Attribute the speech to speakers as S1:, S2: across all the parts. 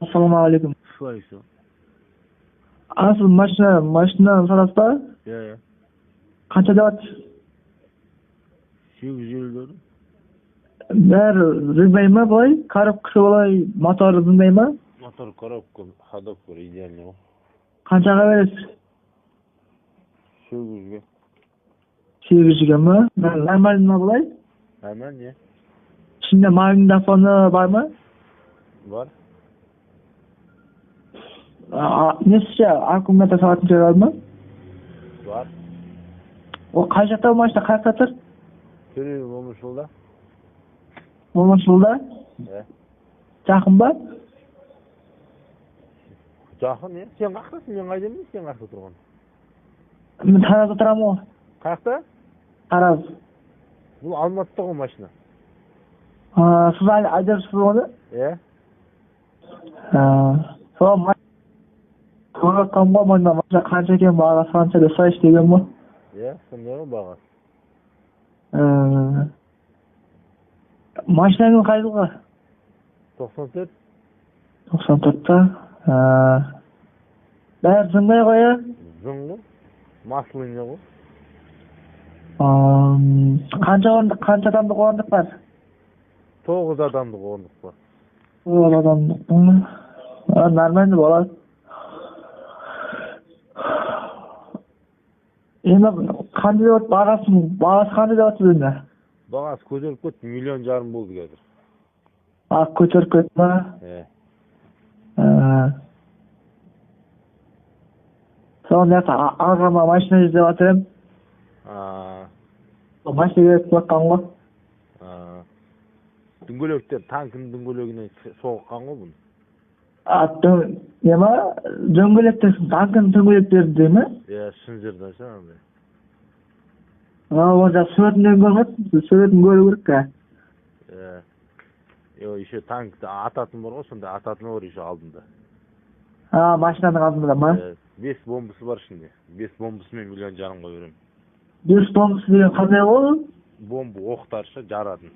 S1: Assalomu alaykum.
S2: Shuayso.
S1: Asıl mashina sarasda
S2: Ya.
S1: qancha deyapsiz?
S2: 800 dedi.
S1: Ber rizmaymi boy? Коробкасы bo'lay, motori zinmaymi?
S2: Motor коробка, ходовка идеальный.
S1: Qanchaga berasiz?
S2: 800 ga.
S1: 800 gami? Normalmi bo'lay?
S2: Hemen ya.
S1: İçinde magnetofonu var mı?
S2: Var.
S1: Nesice akümülatör saatinde var mı?
S2: Var.
S1: O kaç yata maçta kaç satır?
S2: Görüyorum olmuş oldu.
S1: Olmuş oldu.
S2: Evet.
S1: Жақын ба?
S2: Жақын ya. Sen қақсың, мен қайда емес, sen қақта тұрған.
S1: Мен Таразда тұрамын ғой.
S2: Қақта?
S1: Тараз.
S2: Бұл Алматыда ғой машина.
S1: Сіз айдарсыз оны?
S2: Иә.
S1: Сол қойған ғой, мұнда машина қанша екен бағасы қанша деп сұрайшы деген ғой.
S2: Иә, сондай ғой бағасы.
S1: Машинаңыз қай жылғы?
S2: 94.
S1: 94-та. Бәрі зыңдай ғой, иә?
S2: Зың ғой. Маслыня ғой.
S1: Қанша адамдық орындық бар?
S2: 9 адамдық орындық бар.
S1: 9 адамдық. Нормальный болады. Енді қандай деп бағасы қандай деп отырсыз енді?
S2: Бағасы көтеріп кетті, 1,5 миллион болды қазір.
S1: Көтеріп кетті ма? Сонда ағама машина іздеп жатырмын. Машина керек болып жатқан ғой.
S2: Дүңгелектер, танкінің дүңгелегінен соғыққан ғой бұны.
S1: Нема? Дөңгелектер, танкының дөңгелектері дей ме?
S2: Иә, шынжырдан шағандай.
S1: Ол жақ суретін көрмепсіз, суретін көру керек қа.
S2: Еще танкті ататын бар ғой, сонда ататыны бар еще алдында.
S1: Машинаның алдында ма?
S2: 5 бомбасы бар ішінде. 5 бомбасымен 1,5 миллион беремін.
S1: 5 бомбасы деген қандай ғой?
S2: Бомба оқтарша жаратын.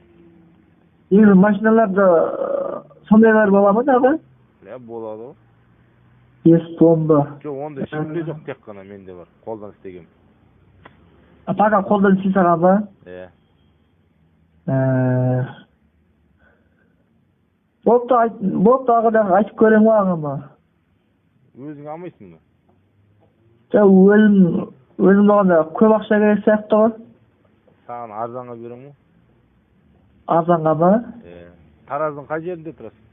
S1: Енді машиналарда сондайлар бола ма дағы?
S2: Иә, болады ғой.
S1: 5 бомба.
S2: Жоқ, онда ешкімде жоқ, тек қана менде бар. Қолдан істеген.
S1: Пока қолдан істей салған ба?
S2: Иә.
S1: Болыпты ағыдағы айтып көрем ғой ағама.
S2: Өзің алмайсың ба?
S1: Өлім болғанда көп ақша керек сияқты ғой.
S2: Саған арзанға берем ғой.
S1: Арзанға ба?
S2: Тараздың қай жерінде тұрасың?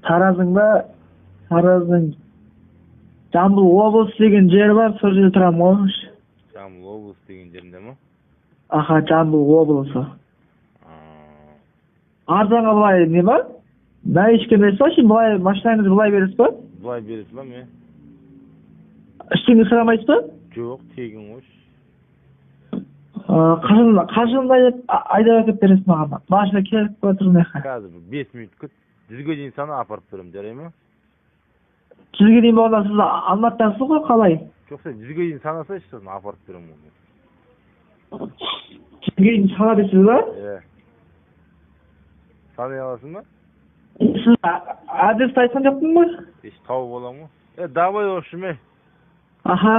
S1: Тараздың ба? Тараздың Жамбыл облысы деген жер бар, сол жерде тұрамын ғой.
S2: Жамбыл облысы деген жерінде ма?
S1: Аха, Жамбыл облысы. Арзанға былай не ба? Наличка бересіз ба? Былай машинаңызды былай бересіз ба?
S2: Былай бересіз ба, мен?
S1: Ештеңе сұрамайсыз ба?
S2: Жоқ, тегін ғой.
S1: Қашында айдап әкеп бересіз маған? Машина келіп отыр неқа?
S2: Қазір 5 минут күт, 100-ге дейін сана апарып берем, жарай ма?
S1: 100-ге дейін болғанда сіз Алматыдасыз ғой, қалай?
S2: Жоқ, сен 100-ге дейін санасайшы, сосын апарып берем ғой.
S1: 100-ге дейін сана дейсіз ба?
S2: Иә. Санай аласың ба?
S1: Сіз адресті айтқан жоқпын ба?
S2: Тауып аламын ғой. Давай, в общем,
S1: Аха.